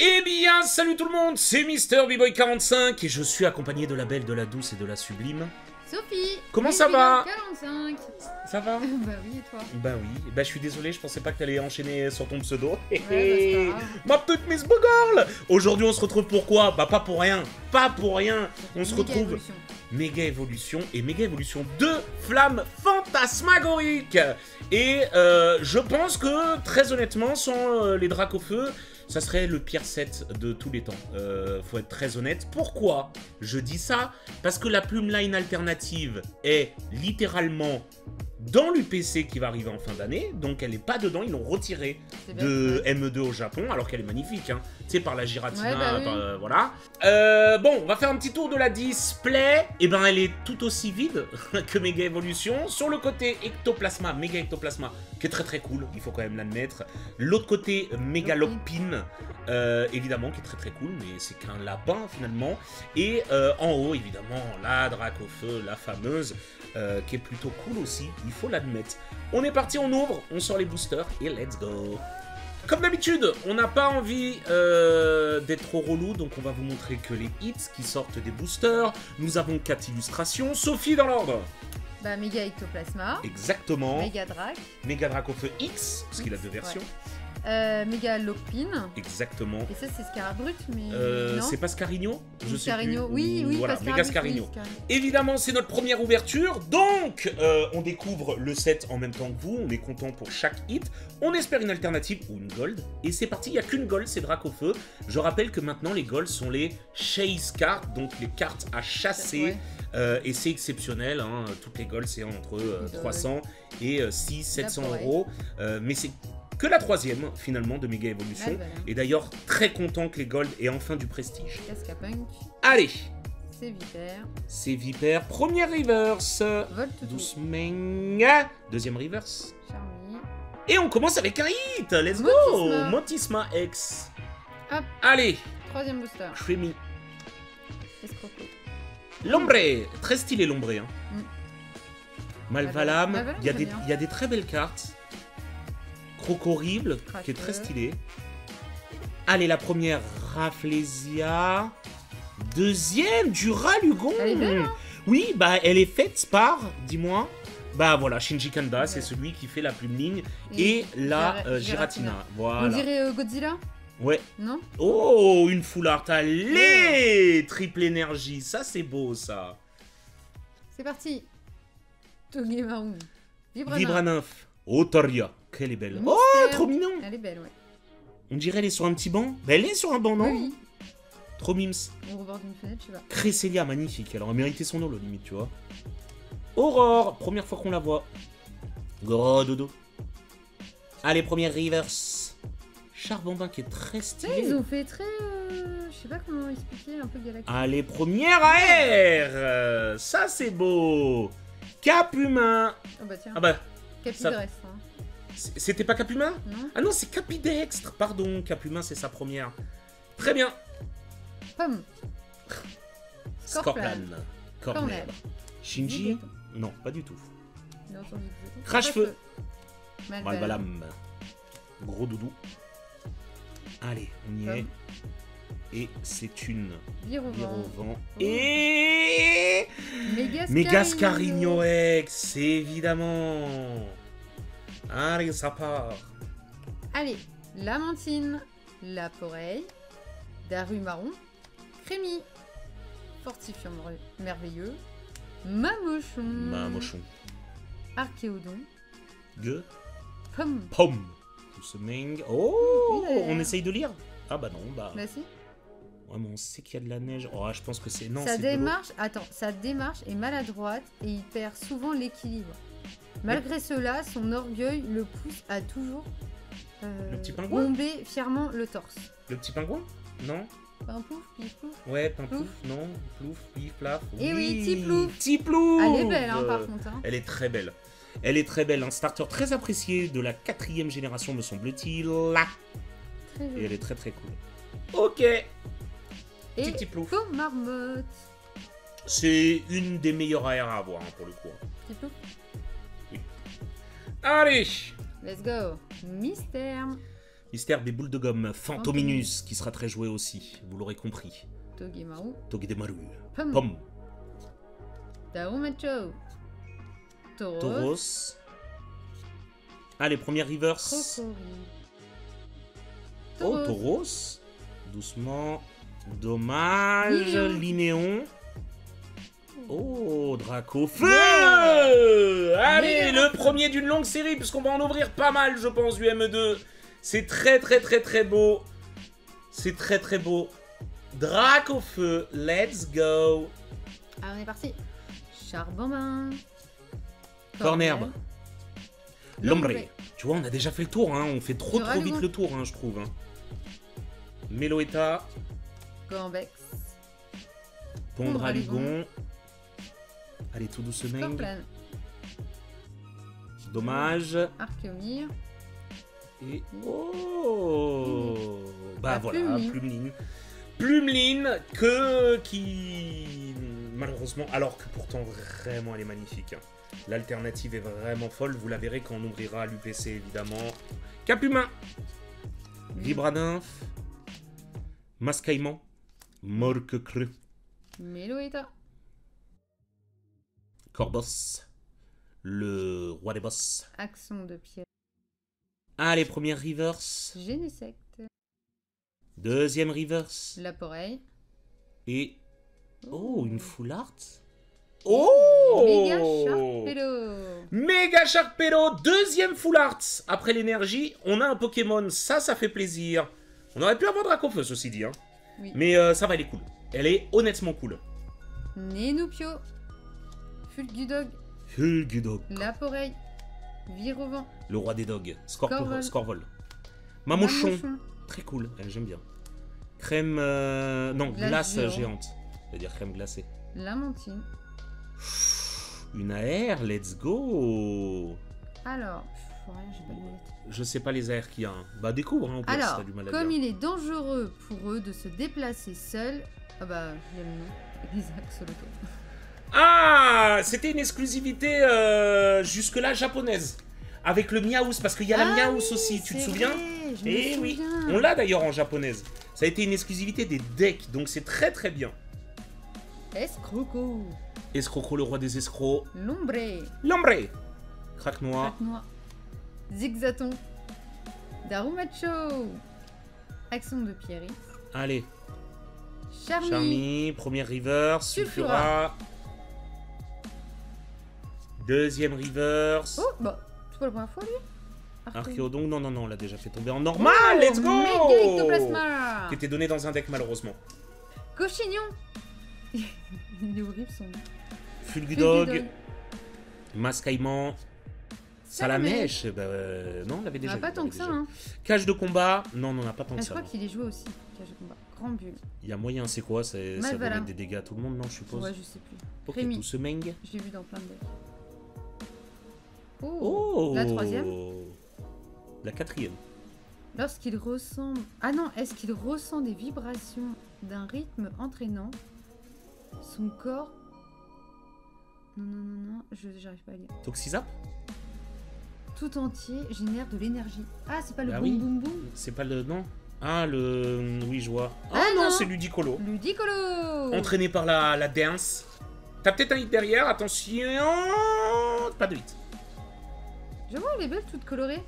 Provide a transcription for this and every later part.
Eh bien, salut tout le monde, c'est Mister B-Boy45 et je suis accompagné de la belle, de la douce et de la sublime. Sophie. Comment ça va? 45. Ça va? Bah oui, et toi? Bah oui, bah je suis désolé, je pensais pas que t'allais enchaîner sur ton pseudo. Ouais, bah, c'est pas grave. Ma petite Miss Bogorl. Aujourd'hui on se retrouve pourquoi? Bah pas pour rien, pas pour rien. On se Méga retrouve... évolution. Méga évolution et méga évolution de flammes fantasmagoriques. Et je pense que, très honnêtement, sans les dracs au feu, ça serait le pire set de tous les temps. Faut être très honnête. Pourquoi je dis ça? Parce que la plume line alternative est littéralement dans l'UPC qui va arriver en fin d'année. Donc elle n'est pas dedans, ils l'ont retirée de ME2 au Japon, alors qu'elle est magnifique. Hein. Tu sais, par la Giratina, Ouais, bah oui. voilà. Bon, on va faire un petit tour de la display. Et ben elle est tout aussi vide que Mega Evolution. Sur le côté Ectoplasma, Mega Ectoplasma, qui est très très cool, il faut quand même l'admettre. L'autre côté Mega Lockpin, évidemment, qui est très très cool, mais c'est qu'un lapin finalement. Et en haut, évidemment, la Drac au feu, la fameuse, qui est plutôt cool aussi, il faut l'admettre. On est parti, on ouvre, on sort les boosters et let's go. Comme d'habitude, on n'a pas envie d'être trop relou, donc on va vous montrer que les hits qui sortent des boosters. Nous avons 4 illustrations. Sophie dans l'ordre. Bah, méga ectoplasma. Exactement. Méga drac. Méga Drac au feu X, parce qu'il a deux versions. Méga lockpin. Exactement. Et ça, c'est Scarabrut, mais. non. C'est pas Scarigno? Je sais Scarigno. plus. Oui, oui, Voilà, pas Méga Scarabrut, Scarigno. oui, Scarigno. Évidemment, c'est notre première ouverture, donc on découvre le set en même temps que vous, on est content pour chaque hit, on espère une alternative ou une gold, et c'est parti, il n'y a qu'une gold, c'est Drac au feu. Je rappelle que maintenant les golds sont les chase cards, donc les cartes à chasser, et c'est exceptionnel, hein, toutes les golds c'est entre 300 et 600-700 euros, mais c'est que la troisième finalement de Mega Evolution, Voilà. et d'ailleurs très content que les golds aient enfin du prestige. Cascapunk. Allez! C'est Vipère. C'est Vipère, première reverse. Voltoutou. Doucement. Deuxième reverse. Charmy. Et on commence avec un hit. Let's go. Motisma. Motisma X. Hop. Allez. Troisième booster. Creamy. Escroquet. Lombre. Très stylé Lombre. Hein. Malvalam. Malvalam, Il y a j'aime bien. il y a des très belles cartes. Crocorrible, qui est très Craqueux. stylé. Allez, la première, Rafflesia. Deuxième, du Ralugon. Elle est belle, hein? Oui, bah elle est faite par, dis-moi, bah voilà, Shinji Kanda, Ouais. c'est celui qui fait la plume ligne et la Giratina. Giratina. On Voilà. dirait Godzilla? Ouais. Non? Oh, une full art, allez, triple énergie, ça c'est beau ça. C'est parti. Togemaru. Vibranymph. Otaria, qu'elle est belle. Mystère. Oh, trop mignon. Elle est belle, ouais. On dirait elle est sur un petit banc. Bah elle est sur un banc, non? Oui. Trop mims. Au rebord d'une fenêtre, tu vois. Cresselia, magnifique. Elle aurait mérité son holo, limite, tu vois. Aurore, première fois qu'on la voit. Gros dodo. Allez, première reverse. Charbambin qui est très Ils stylé. ont fait très. Je sais pas comment expliquer, un peu galactique. Allez, première AR. Ça, c'est beau. Cap humain. Oh bah tiens. Ah bah, Capidresse, hein. c'était pas Cap humain? Non? Ah non, c'est Capidextre. Pardon, Cap humain, c'est sa première. Très bien. Pomme. Scorpion. Corner. Corner. Shinji? Zigoto. Non, pas du tout. Bien entendu que je- Crash-feu. Malvalam. Malvalam. Gros doudou. Allez, on y est. Et c'est une Virovent. Virovent. Oh. Et... Méga Scarigno X, évidemment. Allez, ça part. Allez, Lamantine. Laporeille. Daru marron. Crémy. Fortifiant merveilleux. Mamochon. Mamochon. Archéodon. Gueux. Pomme. Pomme. Doucement. Oh, Oui. on essaye de lire. Ah bah non, bah... Là, si. Ouais, mais on sait qu'il y a de la neige. Oh, je pense que c'est... Non, Sa c'est de l'eau. démarche, attends, sa démarche est maladroite et il perd souvent l'équilibre. Malgré cela, son orgueil le pousse à toujours Le petit pingouin bomber fièrement le torse. Le petit pingouin? Non? Pas un pouf, pif, pouf. Ouais, pimpouf, Plouf. non? Plouf, pif, plaf. Eh oui, Tiplouf. Tiplouf. Elle est belle, hein, par contre. Hein. Elle est très belle. Elle est très belle. Un starter très apprécié de la 4e génération, me semble-t-il. Là. Très Et jolie. elle est très très cool. Ok. Et Petit plouf. Marmotte. C'est une des meilleures AR à avoir, hein, pour le coup. Petit plouf. Allez. Let's go. Mystère. Mystère des boules de gomme. Fantominus, qui sera très joué aussi. Vous l'aurez compris. Togemaru. Togedemaru. Pomme. Pomme. Darumacho. Tauros. Tauros. Allez, première reverse. Crocori. Oh, Tauros. Tauros. Doucement. Dommage. Linéon. Linéon. Oh, Draco. Feu. Allez, le premier d'une longue série, puisqu'on va en ouvrir pas mal, je pense, du ME2. C'est très, très, très, très beau. C'est très, très beau. Draco feu. Let's go. Ah, on est parti. Charbonbin. Cornerbe. Lombre. Lombre. Tu vois, on a déjà fait le tour, hein. On fait trop Duralugon. vite le tour, hein, je trouve. Hein. Meloetta. Gambex. Pondralugon. Allez, tout doucement. Scorplan. Dommage. Archeomir. Et... Oh bah La voilà, Plumeline. Plumeline. Qui... Malheureusement... Alors que pourtant, vraiment, elle est magnifique. Hein. L'alternative est vraiment folle. Vous la verrez quand on ouvrira l'UPC, évidemment. Capumain. Vibradinf. Mascaïman. Morque creux. Meloetta. Corboss. Le roi des boss. Axon de pierre. Allez, première reverse. Genesect. Deuxième reverse. Laporeille. Et... Oh, une full art. Oh Méga Sharpedo. Méga Sharpedo. Deuxième full art. Après l'énergie, on a un Pokémon. Ça fait plaisir. On aurait pu avoir Dracofeu, ceci dit. Hein. Oui. Mais ça va, elle est cool. Elle est honnêtement cool. Nénupio. Fulgudog. Fulgudog. Laporeille. Virovent. Le roi des dogs. Scorvol. Scorvol. Mamochon. Mamochon. Très cool. J'aime bien. Crème... Non, glace géante. C'est-à-dire crème glacée. Lamentine. Une AR, let's go. Alors, ouais, j'ai pas de lunette. Je sais pas les AR qu'il y a. Hein. Bah découvre, hein, au pire, si Alors, t'as du mal à comme dire. il est dangereux pour eux de se déplacer seuls, ah bah, il y a le nom, Isaac Soloto. Ah, c'était une exclusivité jusque-là japonaise. Avec le Miaus, parce qu'il y a la Miaus oui, aussi, tu te c'est souviens? vrai, je me Eh oui, souviens. on l'a d'ailleurs en japonaise. Ça a été une exclusivité des decks, donc c'est très très bien. Escroco. Escroco, le roi des escrocs. Lombre. Lombre. Craque noir. Craque noir. Zigzaton. Darumacho. Axon de Pierry. Allez, Charmy. Charmy, première reverse. Sulfura. Deuxième reverse. Oh, bah, c'est pas la première fois lui. Archéodon, non, on l'a déjà fait tomber en normal, Oh, let's go. Méga Ectoplasma. Qui était donné dans un deck malheureusement. Cochignon. Il est horrible son nom. Fulgudog. Mascaïman. Salamèche. Bah, non, on l'avait On déjà a vu, pas on tant l'avait que ça, déjà. hein. Cage de combat. Non, on n'en a pas tant Ah, que je ça. crois non. qu'il est joué aussi. Cage de combat. Grand bulle. Il y a moyen, c'est quoi? Ça doit Malvala. mettre des dégâts à tout le monde, non, je suppose. Ouais, je sais plus. Ok, Rémi. tout ce meng. Je l'ai vu dans plein de decks. Oh. La troisième. La quatrième. Lorsqu'il ressemble... Ah non, est-ce qu'il ressent des vibrations d'un rythme entraînant? Son corps... Non, j'arrive pas à lire. Toxizap? Tout entier génère de l'énergie. Ah, c'est pas le Bah boum oui. boum boum? C'est pas le... Non. Ah, le... Oui, je vois. Ah, non, non. c'est Ludicolo. Ludicolo. Entraîné par la dance. T'as peut-être un hit derrière, attention. Pas de hit. J'avoue, elle est belle, toute colorée.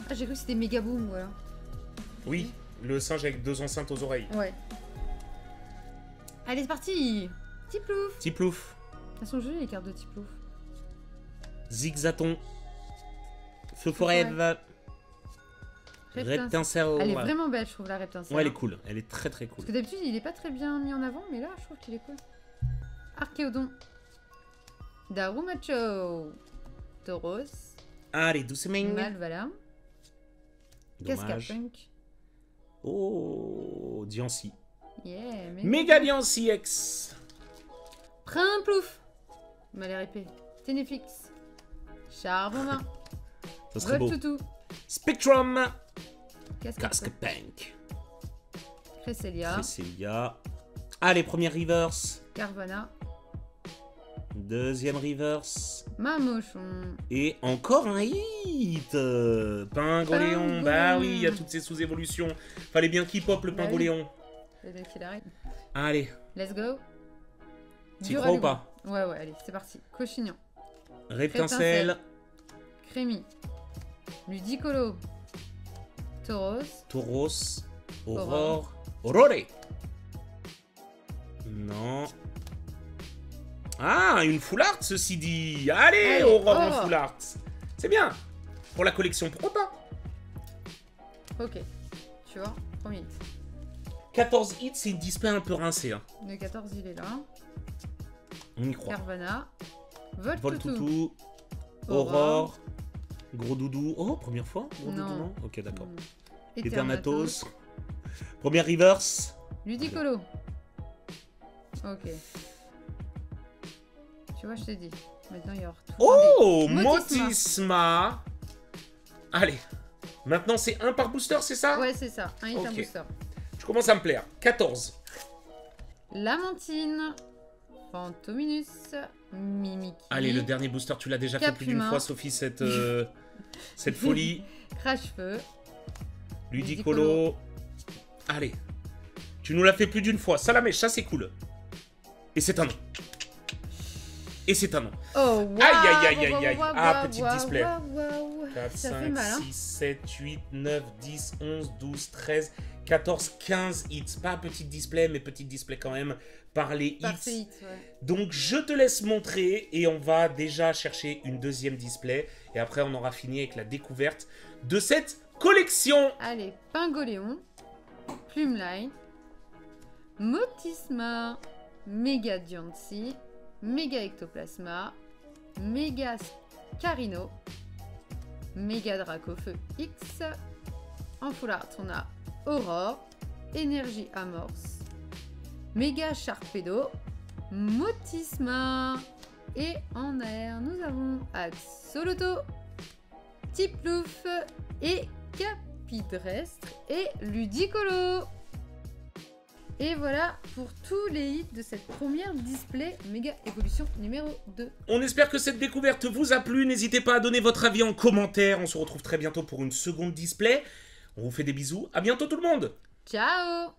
Ah, j'ai cru que c'était méga boom, voilà. Oui, le singe avec deux enceintes aux oreilles. Ouais. Allez, c'est parti. Tiplouf. Tiplouf. Elles sont jolies, les cartes de Tiplouf. Zigzaton. Feu forêt. Reptincelle. Reptincelle. Elle est vraiment belle, je trouve, la Reptincelle. Ouais, elle est cool. Elle est très très cool. Parce que d'habitude, il est pas très bien mis en avant, mais là, je trouve qu'il est cool. Archéodon. Darumacho. Tauros. Allez, doucement. Malvala. Dommage. Cascapunk. Oh, Diancie. Yeah. Méga Diancie X. Primplouf. Malère épée. Ténéflix. Charbonbin. Ça serait beau. Voltoutou. Spectrum. Casque Casque Punk. Cresselia. Cresselia. Allez, première reverse. Carvana. Deuxième reverse. Mamochon. Et encore un hit. Pingoléon. Bah oui, il y a toutes ces sous-évolutions. Fallait bien qu'il pop le Bah oui. Pingoléon. C'est bien qu'il arrive. Allez, Let's go. t'y Dur crois à ou pas? Ouais, allez, c'est parti. Cochignon. Reptincelle. Crémy. Ludicolo. Tauros. Tauros. Aurore. Aurore. Non. Ah, une full art, ceci dit. Allez, Allez, Aurore en Aurore. full art. C'est bien. Pour la collection, pourquoi pas? Ok. Tu vois, premier hit. 14 hits, c'est une display un peu rincée. Hein. Le 14, il est là. On y croit. Carvana. Voltoutou. Voltoutou. Aurore. Gros doudou. Oh, première fois? Gros doudou, Non. non? Ok, d'accord. Eternatus. Eternatus. Première reverse. Ludicolo. Ok. Tu vois, je t'ai dit. Maintenant, il y aura tout. Oh, Motisma. Motisma. Allez. Maintenant, c'est un par booster, c'est ça? Ouais, c'est ça. Un hit, un Ok. booster. Je commence à me plaire. 14. Lamantine. Fantominus. Mimiki. Allez, le dernier booster, tu l'as déjà fait plus d'une Capumin. fois, Sophie, cette folie. Crache-feu. Ludicolo. Allez. Tu nous l'as fait plus d'une fois. Salamèche, ça c'est cool. Et c'est un nom. Et c'est un nom. Oh, waouh. Aïe, aïe, aïe, aïe, aïe. Waouh, Ah, waouh, petit waouh, display. waouh. 4, Ça 5, fait mal, hein. 6, 7, 8, 9, 10, 11, 12, 13, 14, 15 hits. Pas petit display, mais petit display quand même par les hits. Par ces hits, ouais. Donc je te laisse montrer et on va déjà chercher une deuxième display. Et après on aura fini avec la découverte de cette collection. Allez, Pingoléon. Plumeline. Motisma. Méga Diancie. Méga Ectoplasma. Méga Carino. Méga Dracofeu X. En full art, on a Aurore. Énergie Amorce. Méga Sharpedo. Motisma. Et en air, nous avons Axoloto. Tiplouf. Et Capidrestre. Et Ludicolo. Et voilà pour tous les hits de cette première display Méga Évolution numéro 2. On espère que cette découverte vous a plu. N'hésitez pas à donner votre avis en commentaire. On se retrouve très bientôt pour une seconde display. On vous fait des bisous. À bientôt tout le monde. Ciao!